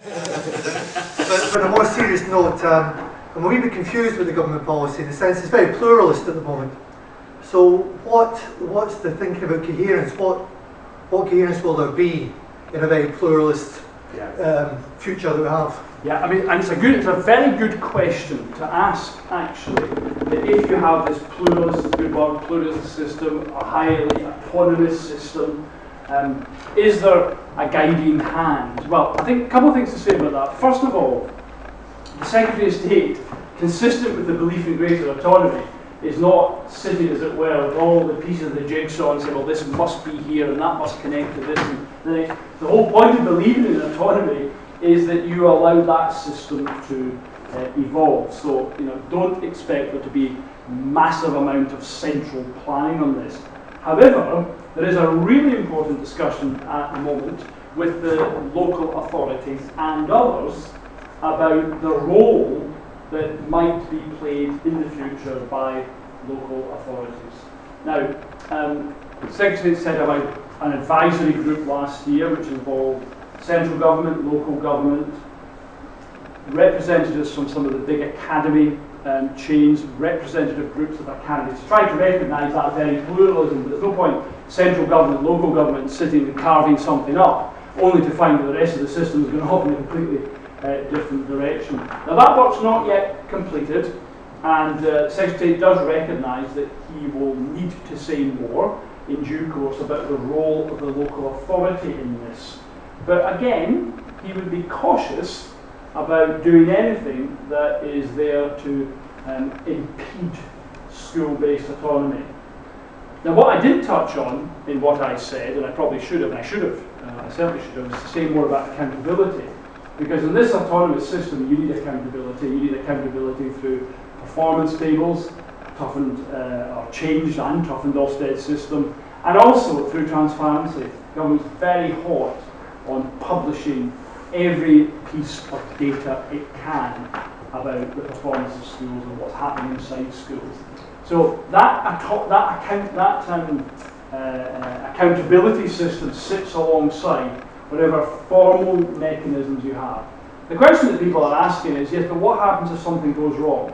But on a more serious note, I'm a wee bit confused with the government policy in the sense it's very pluralist at the moment. So what's the thinking about coherence? What coherence will there be in a very pluralist future that we have? Yeah, I mean, and it's a very good question to ask, actually, that if you have this pluralist system, a highly autonomous system, is there a guiding hand? Well, I think a couple of things to say about that. First of all, the Secretary of State, consistent with the belief in greater autonomy, is not sitting, as it were, with all the pieces of the jigsaw and saying, well, this must be here and that must connect to this. And the whole point of believing in autonomy is that you allow that system to evolve. So, don't expect there to be massive amount of central planning on this. However, there is a really important discussion at the moment with the local authorities and others about the role that might be played in the future by local authorities. Now, the Secretary said about an advisory group last year which involved central government, local government, representatives from some of the big academy chains, representative groups of academies, to try to recognise that very pluralism. But there's no point central government, local government sitting and carving something up, only to find that the rest of the system is going to go in a completely different direction. Now that work's not yet completed, and the Secretary does recognise that he will need to say more in due course about the role of the local authority in this. But again, he would be cautious about doing anything that is there to impede school-based autonomy. Now, what I did touch on in what I said, and I probably should have, I certainly should have, is to say more about accountability. Because in this autonomous system, you need accountability. You need accountability through performance tables, toughened or changed and toughened Ofsted system, and also through transparency. The government's very hot on publishing every piece of data it can about the performance of schools and what's happening inside schools. So that accountability system sits alongside whatever formal mechanisms you have. The question that people are asking is, yes, but what happens if something goes wrong?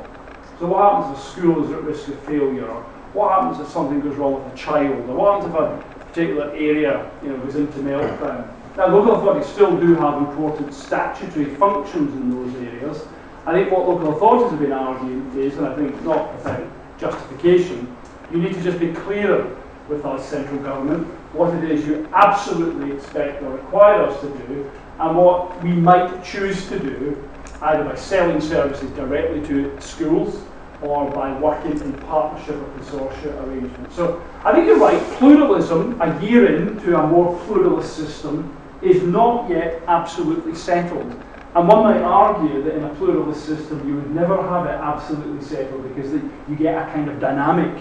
So what happens if a school is at risk of failure? Or what happens if something goes wrong with a child? Or what happens if a particular area goes into meltdown? Now, local authorities still do have important statutory functions in those areas. I think what local authorities have been arguing is, and I think not without justification, you need to just be clearer with our central government what it is you absolutely expect or require us to do, and what we might choose to do, either by selling services directly to schools or by working in partnership or consortia arrangements. So I think you're right, pluralism, a year into a more pluralist system, is not yet absolutely settled. And one might argue that in a pluralist system you would never have it absolutely settled, because you get a kind of dynamic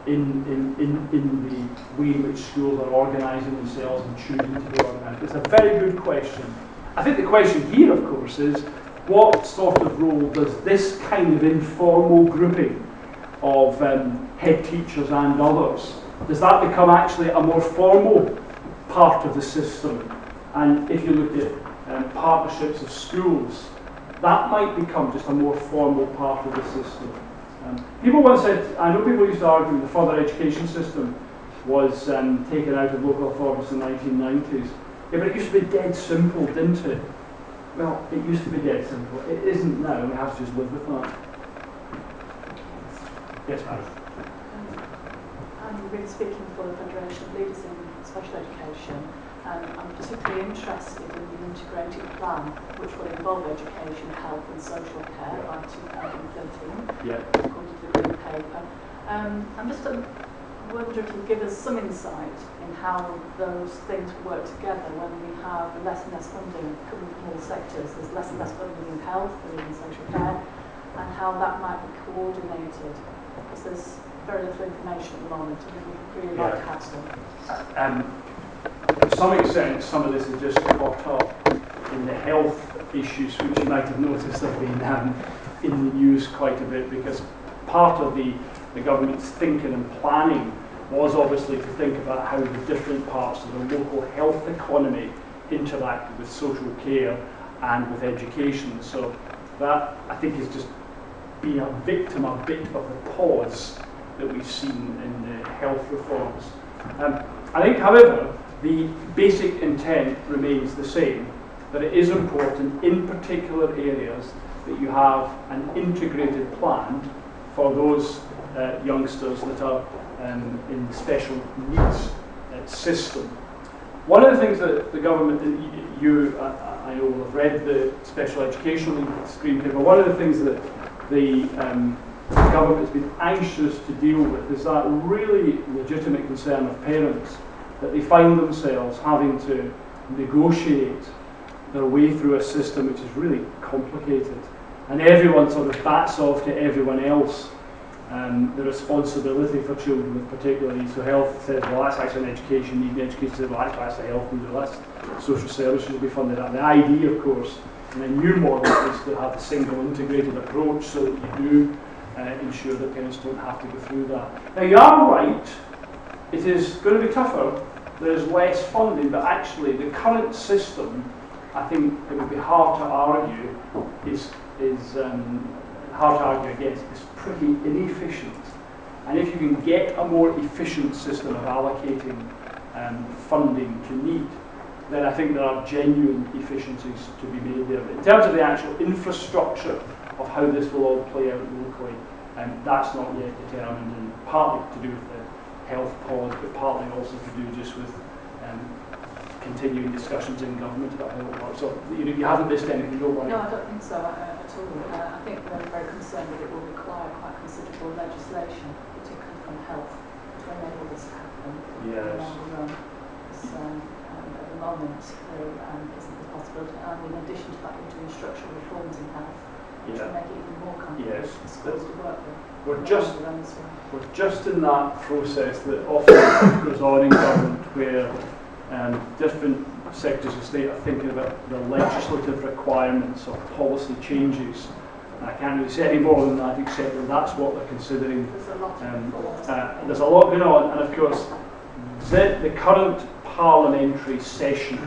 in the way in which schools are organising themselves and choosing to be organised. It's a very good question. I think the question here, of course, is what sort of role does this kind of informal grouping of head teachers and others, does that become actually a more formal part of the system? And if you look at partnerships of schools, that might become just a more formal part of the system. People once said, I know people used to argue the further education system was taken out of local authorities in the 1990s. Yeah, but it used to be dead simple, didn't it? Well, it used to be dead simple. It isn't now, and we have to just live with that. Yes, ma'am. I'm really speaking for the Federation of Leaders in Special Education. I'm particularly interested in the integrated plan, which will involve education, health and social care by 2013, according to the Green Paper. I'm just wonder if you give us some insight in how those things work together when we have less and less funding coming from all sectors. There's less and less funding in health and in social care, and how that might be coordinated, because there's very little information at the moment, and we'd really like to have some. To some extent, some of this is just caught up in the health issues, which you might have noticed have been in the news quite a bit, because part of the government's thinking and planning was obviously to think about how the different parts of the local health economy interacted with social care and with education. So that, I think, is just being a victim a bit of the pause that we've seen in the health reforms. I think, however, the basic intent remains the same, that it is important in particular areas that you have an integrated plan for those youngsters that are in special needs system. One of the things that the government, I know will have read the special education screen paper, one of the things that the government has been anxious to deal with is that really legitimate concern of parents that they find themselves having to negotiate their way through a system which is really complicated, and everyone sort of bats off to everyone else the responsibility for children with particular needs. So health says, well, that's actually an education need, and education says, well, that's a health need, or that's social services will be funded. And the idea, of course, in a new model is to have a single integrated approach so that you do ensure that parents don't have to go through that. Now, you are right, it is going to be tougher, there's less funding, but actually the current system, I think it would be hard to argue, is hard to argue against, is pretty inefficient. And if you can get a more efficient system of allocating funding to need, then I think there are genuine efficiencies to be made there. But in terms of the actual infrastructure of how this will all play out locally, that's not yet determined, and partly to do with the health pause, but partly also to do just with continuing discussions in government about how it works. So you haven't missed anything, don't worry. No, I don't think so at all. I think we're very concerned that it will require quite considerable legislation, particularly from health, to enable this to happen. Yes. At the moment, there isn't the possibility, and in addition to that, we're doing structural reforms in health, which will make it even more complicated for schools to work with. We're just in that process that often goes on in government, where different sectors of state are thinking about the legislative requirements of policy changes. I can't really say any more than that, except that that's what they're considering. There's a lot going on, and of course, the current parliamentary session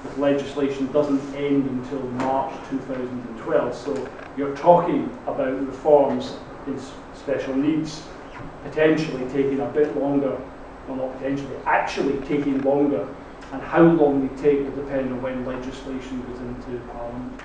with legislation doesn't end until March 2012, so you're talking about reforms in special needs potentially taking a bit longer, well, not potentially, actually taking longer, and how long they take will depend on when legislation goes into Parliament.